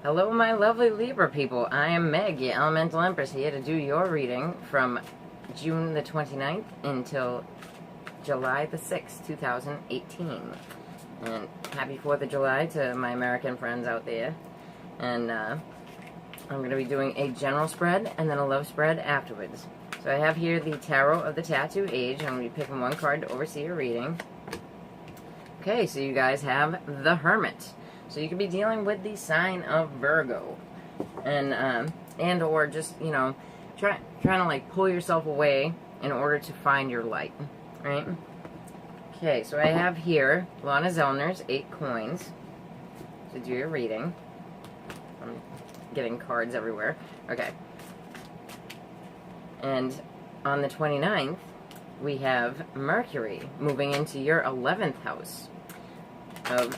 Hello, my lovely Libra people. I am Meg, your Elemental Empress, here to do your reading from June the 29th until July the 6th, 2018. And happy 4th of July to my American friends out there. And I'm going to be doing a general spread and then a love spread afterwards. So I have here the Tarot of the Tattoo Age. I'm going to be picking one card to oversee your reading. Okay, so you guys have the Hermit. So you could be dealing with the sign of Virgo, and or just, you know, trying to like pull yourself away in order to find your light, right? Okay, so I have here Lana Zellner's 8 coins to do your reading. I'm getting cards everywhere. Okay. And on the 29th, we have Mercury moving into your 11th house of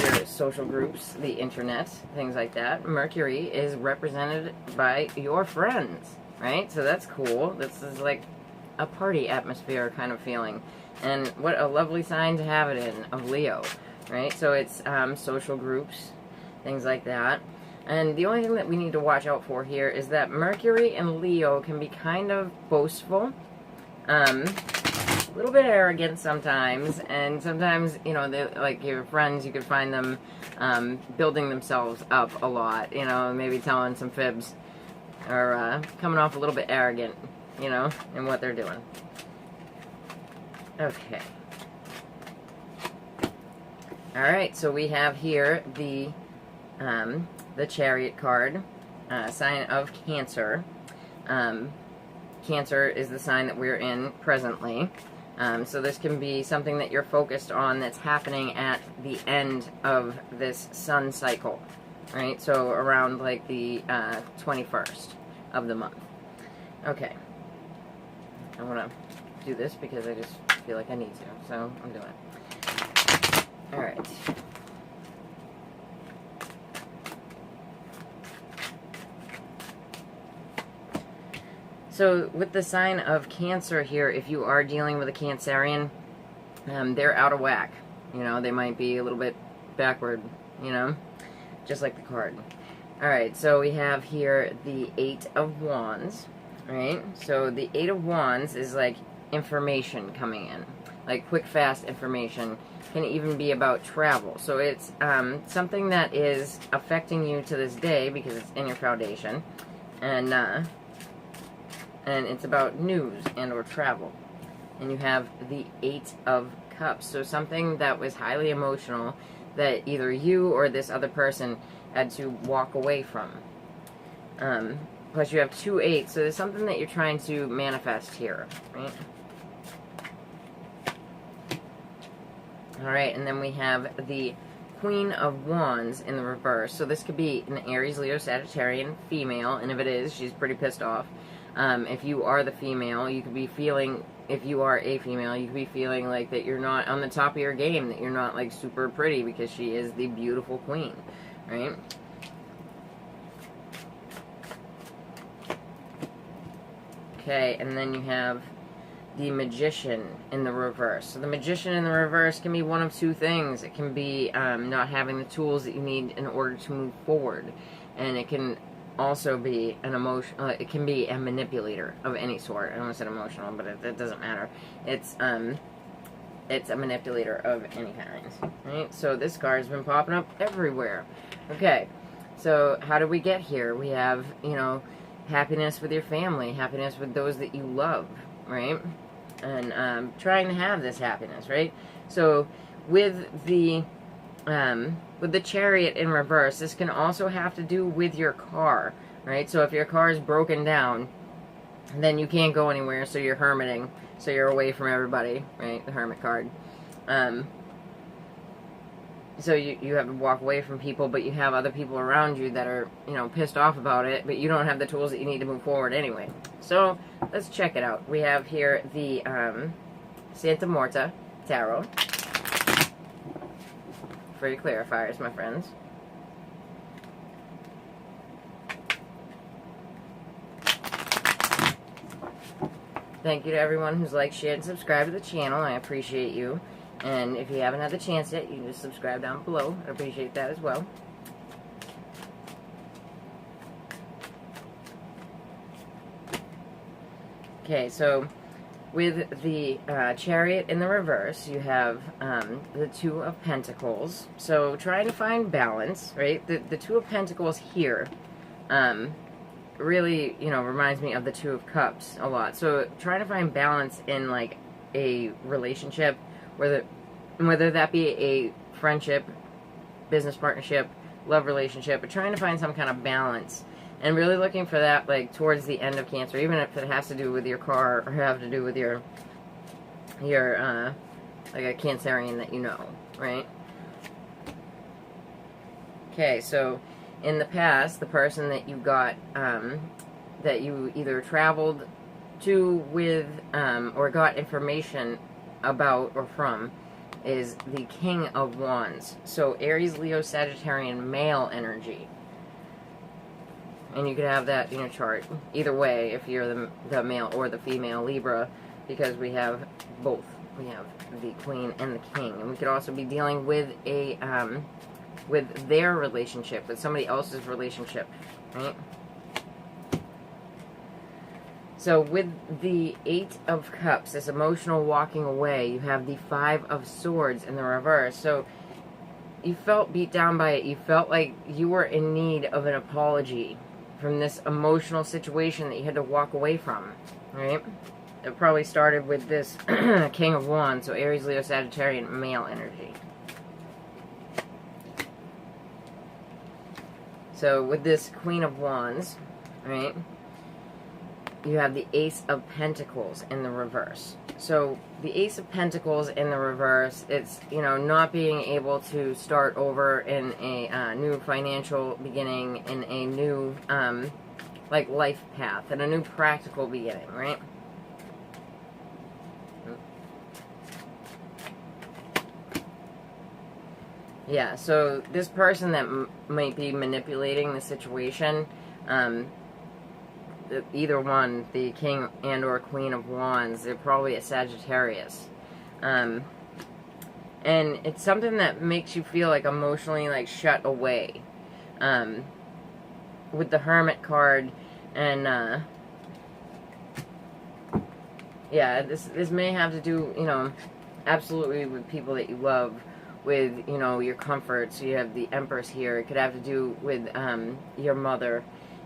your social groups, the internet, things like that. Mercury is represented by your friends, right? So that's cool. This is like a party atmosphere kind of feeling. And what a lovely sign to have it in, of Leo, right? So it's social groups, things like that. And the only thing that we need to watch out for here is that Mercury and Leo can be kind of boastful, a little bit arrogant sometimes, and sometimes, you know, like your friends, you could find them building themselves up a lot, you know, maybe telling some fibs, or coming off a little bit arrogant, you know, in what they're doing. Okay. Alright, so we have here the Chariot card, sign of Cancer. Cancer is the sign that we're in presently. So this can be something that you're focused on that's happening at the end of this sun cycle, right? So around like the 21st of the month. Okay. I want to do this because I just feel like I need to, so I'm doing it. Alright. So with the sign of Cancer here, if you are dealing with a Cancerian, they're out of whack. You know, they might be a little bit backward, you know, just like the card. Alright, so we have here the 8 of Wands, right? So the 8 of Wands is like information coming in, like quick, fast information. Can even be about travel. So it's something that is affecting you to this day because it's in your foundation. And it's about news and or travel. And you have the 8 of Cups. So something that was highly emotional that either you or this other person had to walk away from. Plus you have 2 8s, so there's something that you're trying to manifest here, right? Alright, and then we have the Queen of Wands in the reverse. So this could be an Aries, Leo, Sagittarian female, and if it is, she's pretty pissed off. If you are the female, you could be feeling, if you are a female, you could be feeling like that you're not on the top of your game, that you're not like super pretty because she is the beautiful queen, right? Okay, and then you have the Magician in the reverse. So the Magician in the reverse can be one of 2 things. It can be not having the tools that you need in order to move forward, and it can also be an it can be a manipulator of any sort. I almost said emotional, but it doesn't matter. It's a manipulator of any kind, right? So this card has been popping up everywhere. Okay, so how did we get here? We have, you know, happiness with your family, happiness with those that you love, right? And trying to have this happiness, right? So with the Chariot in reverse, this can also have to do with your car, right? So if your car is broken down, then you can't go anywhere, so you're hermiting, so you're away from everybody, right? The Hermit card. So you have to walk away from people, but you have other people around you that are, you know, pissed off about it, but you don't have the tools that you need to move forward anyway. So let's check it out. We have here the Santa Morta Tarot. For your clarifiers, my friends. Thank you to everyone who's liked, shared, and subscribed to the channel. I appreciate you. And if you haven't had the chance yet, you can just subscribe down below. I appreciate that as well. Okay, so with the Chariot in the reverse, you have the Two of Pentacles. So trying to find balance, right? The Two of Pentacles here really, reminds me of the Two of Cups a lot. So trying to find balance in, like, a relationship, whether that be a friendship, business partnership, love relationship, but trying to find some kind of balance. And really looking for that, like, towards the end of Cancer, even if it has to do with your car or have to do with your like a Cancerian that you know, right? Okay, so in the past, the person that you got, that you either traveled to with, or got information about or from, is the King of Wands. So Aries, Leo, Sagittarian, male energy. And you could have that in your chart either way if you're the male or the female Libra, because we have both. We have the Queen and the King. And we could also be dealing with a with their relationship, with somebody else's relationship, right? So with the Eight of Cups, this emotional walking away, you have the Five of Swords in the reverse. So you felt beat down by it. You felt like you were in need of an apology from this emotional situation that you had to walk away from, right? It probably started with this King of Wands, so Aries, Leo, Sagittarian, male energy. So with this Queen of Wands, right, you have the Ace of Pentacles in the reverse. So the Ace of Pentacles in the reverse, it's, not being able to start over in a new financial beginning, in a new, like, life path, and a new practical beginning, right? Yeah, so this person that might be manipulating the situation, either one, the King and or Queen of Wands, they're probably a Sagittarius. And it's something that makes you feel like emotionally, like, shut away. With the Hermit card, and yeah, this may have to do, absolutely with people that you love, with, your comfort. So you have the Empress here. It could have to do with your mother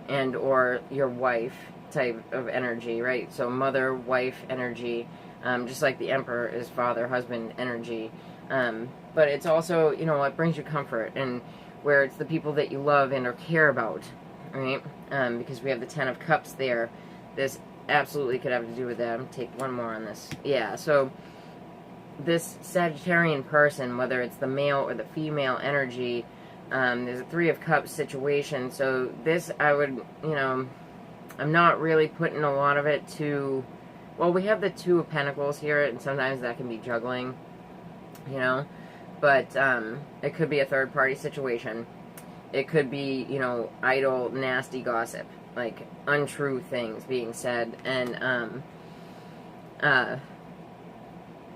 and or your wife type of energy, right? So mother, wife energy, just like the Emperor is father, husband energy. But it's also, what brings you comfort, and where it's the people that you love and or care about, right? Because we have the Ten of Cups there. This absolutely could have to do with that. I'm going to take one more on this. Yeah, so this Sagittarian person, whether it's the male or the female energy, there's a Three of Cups situation. So this, I would, I'm not really putting a lot of it to, well, we have the Two of Pentacles here, and sometimes that can be juggling, but it could be a third-party situation. It could be, idle, nasty gossip, like untrue things being said, and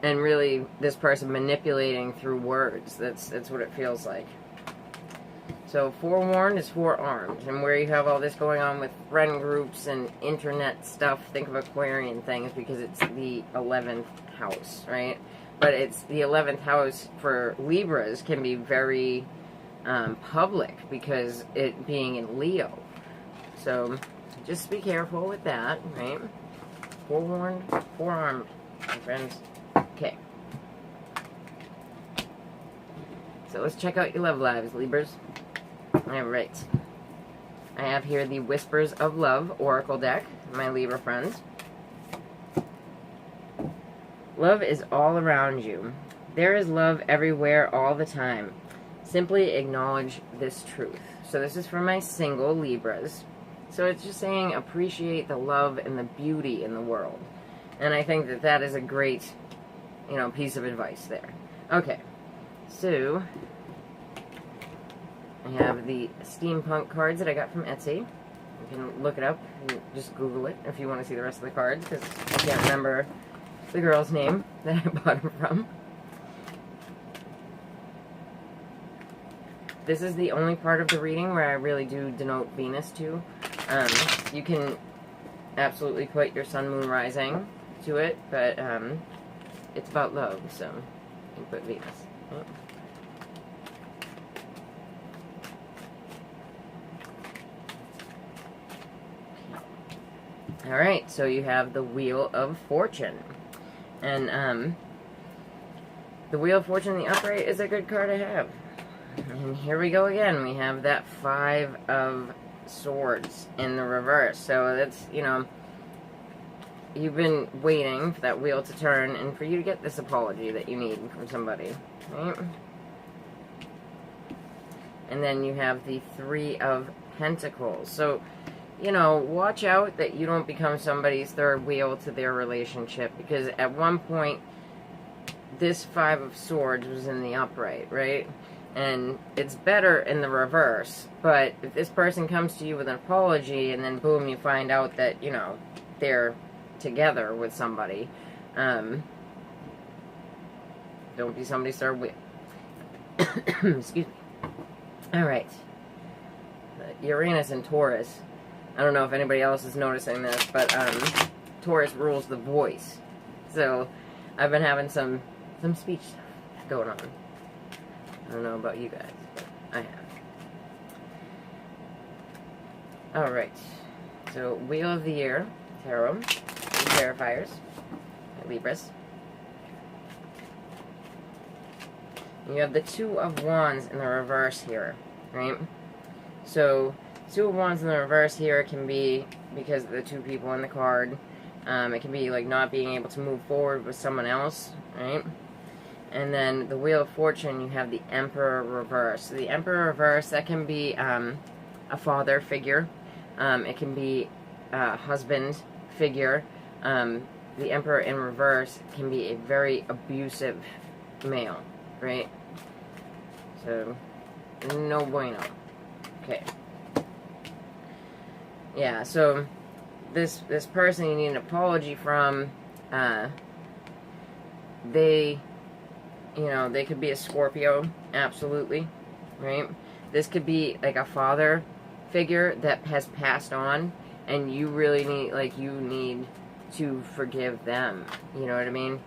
really this person manipulating through words. That's what it feels like. So forewarned is forearmed, and where you have all this going on with friend groups and internet stuff, think of Aquarian things, because it's the 11th house, right? But it's the 11th house for Libras can be very public, because it being in Leo. So just be careful with that, right? Forewarned, forearmed, my friends. Okay. So let's check out your love lives, Libras. Alright. I have here the Whispers of Love Oracle deck, my Libra friends. Love is all around you. There is love everywhere all the time. Simply acknowledge this truth. So this is for my single Libras. So it's just saying appreciate the love and the beauty in the world. And I think that that is a great, piece of advice there. Okay. So I have the steampunk cards that I got from Etsy. You can look it up and just Google it if you want to see the rest of the cards, because I can't remember the girl's name that I bought them from. This is the only part of the reading where I really do denote Venus to. You can absolutely put your sun, moon, rising to it, but it's about love, so you can put Venus. Yep. Alright, so you have the Wheel of Fortune. And the Wheel of Fortune in the upright is a good card to have. And here we go again. We have that 5 of Swords in the reverse. So that's, you know, you've been waiting for that wheel to turn and for you to get this apology that you need from somebody. Right? And then you have the 3 of Pentacles. So, you know, watch out that you don't become somebody's third wheel to their relationship. Because at one point, this 5 of Swords was in the upright, right? And it's better in the reverse. But if this person comes to you with an apology and then boom, you find out that, you know, they're together with somebody, don't be somebody's third wheel. Excuse me. Alright. Uranus and Taurus. I don't know if anybody else is noticing this, but Taurus rules the voice. So I've been having some speech stuff going on. I don't know about you guys, but I have. Alright. So Wheel of the Year, Tarot, Clarifiers, Libras. You have the 2 of Wands in the reverse here, right? So 2 of Wands in the reverse here can be because of the 2 people in the card. It can be like not being able to move forward with someone else, right? And then the Wheel of Fortune, you have the Emperor reverse. So the Emperor reverse, that can be a father figure. It can be a husband figure. The Emperor in reverse can be a very abusive male, right? So, no bueno. Okay. Yeah, so this person you need an apology from, they, you know, they could be a Scorpio, absolutely, right? This could be like a father figure that has passed on, and you really need, like, you need to forgive them, you know what I mean?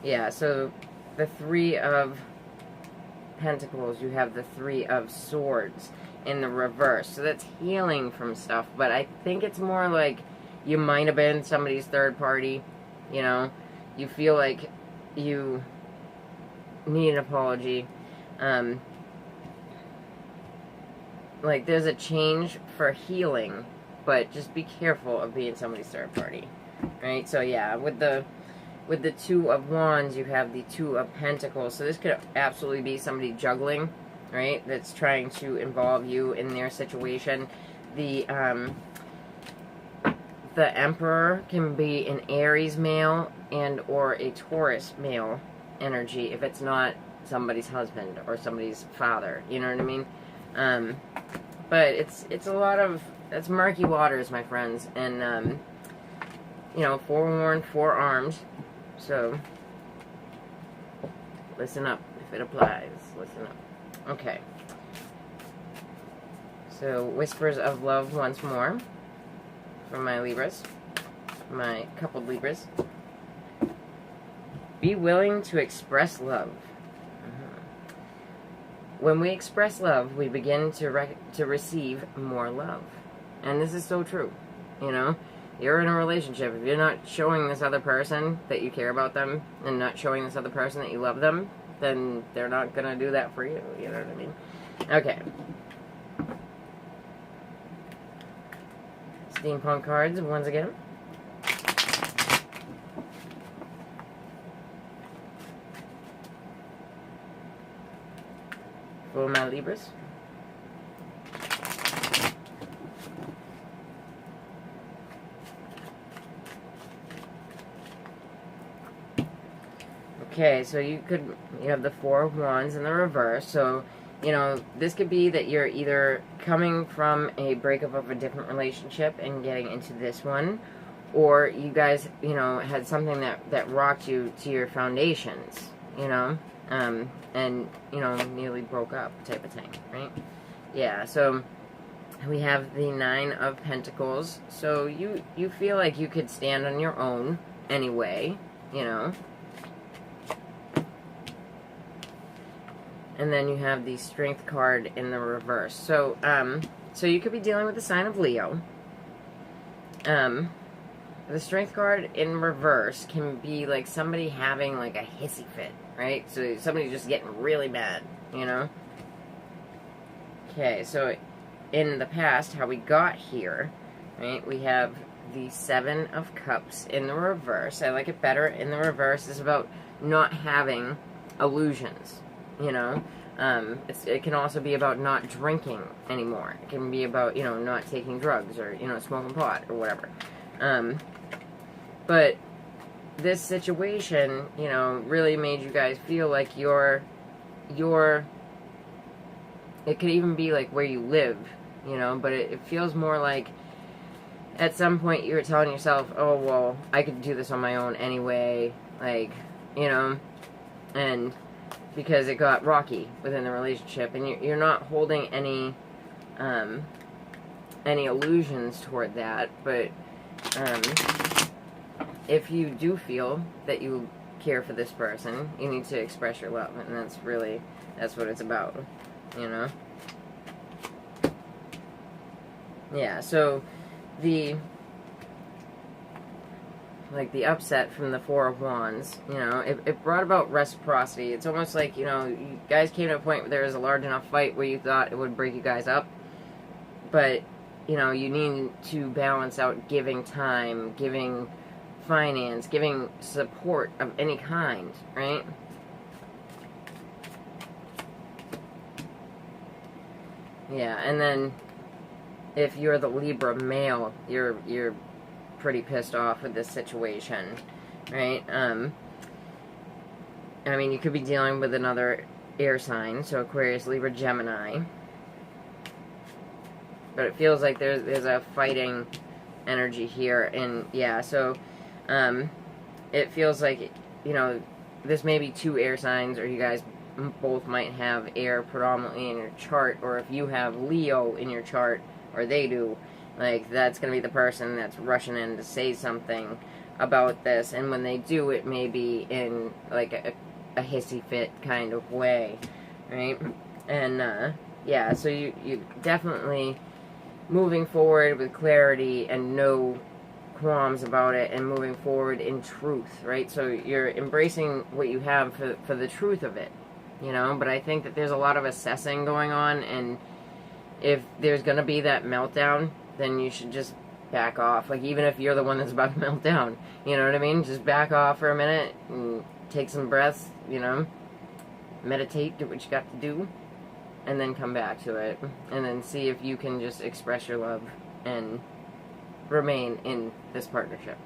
Yeah, so the 3 of Pentacles, you have the 3 of Swords in the reverse. So that's healing from stuff, but I think it's more like you might have been somebody's third party, you know? You feel like you need an apology. Like there's a change for healing, but just be careful of being somebody's third party, right? So yeah, with the 2 of Wands, you have the 2 of Pentacles. So this could absolutely be somebody juggling, right? That's trying to involve you in their situation. The Emperor can be an Aries male and or a Taurus male energy if it's not somebody's husband or somebody's father. You know what I mean? But it's a lot of, that's murky waters, my friends. And, you know, forewarned, forearmed. So, listen up if it applies. Listen up. Okay. So, Whispers of Love once more from my Libras, my coupled Libras. Be willing to express love. When we express love, we begin to receive more love. And this is so true, you know? You're in a relationship. If you're not showing this other person that you care about them and not showing this other person that you love them, then they're not going to do that for you. You know what I mean? Okay. Steampunk cards once again. For my Libras. Okay, so you have the 4 of Wands in the reverse. So, you know, this could be that you're either coming from a breakup of a different relationship and getting into this one, or you guys, you know, had something that rocked you to your foundations, you know, and, you know, nearly broke up type of thing, right? Yeah, so we have the Nine of Pentacles. So you feel like you could stand on your own anyway, you know. And then you have the Strength card in the reverse. So, so you could be dealing with the sign of Leo. The Strength card in reverse can be like somebody having like a hissy fit, right? So somebody just getting really mad, you know? Okay, so in the past, how we got here, right, we have the Seven of Cups in the reverse. I like it better in the reverse. It's about not having illusions, you know? It can also be about not drinking anymore. It can be about, you know, not taking drugs or, you know, smoking pot or whatever. But this situation, you know, really made you guys feel like it could even be like where you live, you know, but it feels more like at some point you were telling yourself, oh, well, I could do this on my own anyway, like, you know, and because it got rocky within the relationship, and you're not holding any illusions toward that, but if you do feel that you care for this person, you need to express your love, and that's what it's about, you know? Yeah, so the upset from the Four of Wands, you know, it brought about reciprocity. It's almost like, you know, you guys came to a point where there was a large enough fight where you thought it would break you guys up, but, you know, you need to balance out giving time, giving finance, giving support of any kind, right? Yeah, and then if you're the Libra male, you're pretty pissed off with this situation, right? I mean, you could be dealing with another air sign, so Aquarius, Libra, Gemini. But it feels like there's a fighting energy here, and yeah, so it feels like, you know, this may be two air signs, or you guys both might have air predominantly in your chart, or if you have Leo in your chart, or they do, like, that's going to be the person that's rushing in to say something about this, and when they do, it may be in, like, a hissy fit kind of way, right? And, yeah, so you definitely moving forward with clarity and no qualms about it, and moving forward in truth, right? So you're embracing what you have for the truth of it, you know? But I think that there's a lot of assessing going on, and if there's going to be that meltdown, then you should just back off. Like, even if you're the one that's about to melt down, you know what I mean? Just back off for a minute and take some breaths, you know? Meditate, do what you got to do, and then come back to it. And then see if you can just express your love and remain in this partnership.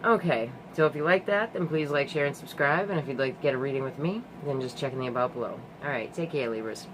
Okay, so if you like that, then please like, share, and subscribe. And if you'd like to get a reading with me, then just check in the about below. Alright, take care, Libras.